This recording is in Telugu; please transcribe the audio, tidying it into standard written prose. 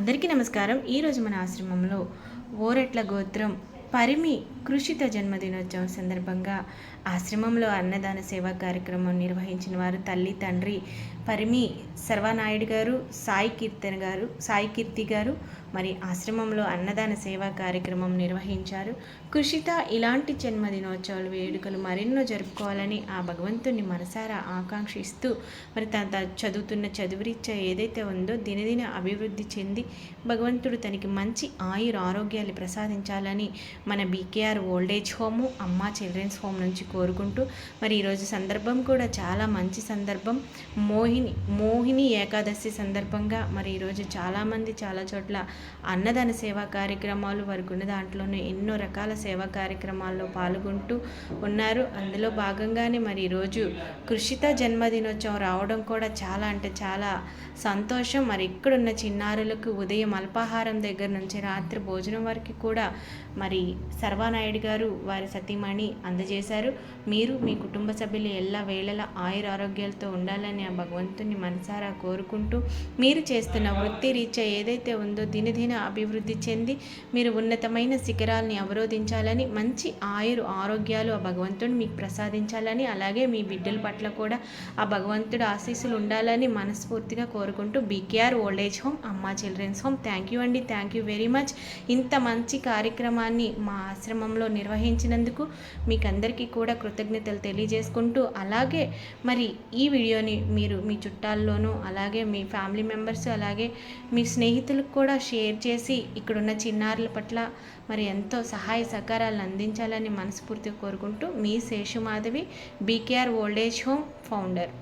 అందరికీ నమస్కారం. ఈరోజు మన ఆశ్రమంలో ఓరెట్ల గోత్రం పరిమి కృషిత జన్మదినోత్సవం సందర్భంగా ఆశ్రమంలో అన్నదాన సేవా కార్యక్రమం నిర్వహించిన వారు తల్లి తండ్రి పరిమి సర్వానాయుడు గారు, సాయి కీర్తి గారు మరి ఆశ్రమంలో అన్నదాన సేవా కార్యక్రమం నిర్వహించారు. కృషిత ఇలాంటి జన్మదినోత్సవాలు వేడుకలు మరెన్నో జరుపుకోవాలని ఆ భగవంతుని మనసారా ఆకాంక్షిస్తూ మరి తన చదువుతున్న చదువురీత్యా ఏదైతే ఉందో దినదిన అభివృద్ధి చెంది భగవంతుడు తనకి మంచి ఆరోగ్యాలు ప్రసాదించాలని మన బీకేఆర్ ఓల్డేజ్ హోము, అమ్మ చిల్డ్రన్స్ హోమ్ నుంచి కోరుకుంటూ మరి ఈరోజు సందర్భం కూడా చాలా మంచి సందర్భం. మోహిని ఏకాదశి సందర్భంగా మరి ఈరోజు చాలామంది చాలా చోట్ల అన్నదాన సేవా కార్యక్రమాలు వారికి ఉన్న దాంట్లోనే ఎన్నో రకాల సేవా కార్యక్రమాల్లో పాల్గొంటూ ఉన్నారు. అందులో భాగంగానే మరి ఈరోజు కృషిత జన్మదినోత్సవం రావడం కూడా చాలా అంటే చాలా సంతోషం. మరి ఇక్కడున్న చిన్నారులకు ఉదయం అల్పాహారం దగ్గర నుంచి రాత్రి భోజనం వరకు కూడా మరి సర్వానాయుడు గారు వారి సతీమణి అందజేశారు. మీరు మీ కుటుంబ సభ్యులు ఎల్ల వేళలా ఆరోగ్యాలతో ఉండాలని ఆ భగవంతుని మనసారా కోరుకుంటూ మీరు చేస్తున్న వృత్తి రీత్యా ఏదైతే ఉందో దినదిన అభివృద్ధి చెంది మీరు ఉన్నతమైన శిఖరాల్ని అవరోధించాలని, మంచి ఆరోగ్యాలు ఆ భగవంతుడు మీకు ప్రసాదించాలని, అలాగే మీ బిడ్డల పట్ల కూడా ఆ భగవంతుడు ఆశీస్సులు ఉండాలని మనస్ఫూర్తిగా కోరుకుంటూ బీకేఆర్ ఓల్డేజ్ హోమ్, అమ్మ చిల్డ్రన్స్ హోమ్ థ్యాంక్ యూ అండి. Thank you very much. ఇంత మంచి కార్యక్రమాన్ని మా ఆశ్రమంలో నిర్వహించినందుకు మీకు అందరికీ కూడా కృతజ్ఞతలు తెలియజేసుకుంటూ, అలాగే మరి ఈ వీడియోని మీరు మీ చుట్టాల్లోనూ అలాగే మీ ఫ్యామిలీ మెంబర్స్ అలాగే మీ స్నేహితులకు కూడా షేర్ చేసి ఇక్కడున్న చిన్నారుల పట్ల మరి ఎంతో సహాయ సహకారాలను అందించాలని మనస్ఫూర్తిగా కోరుకుంటూ మీ శేషుమాధవి, బీకేఆర్ ఓల్డేజ్ హోమ్ ఫౌండర్.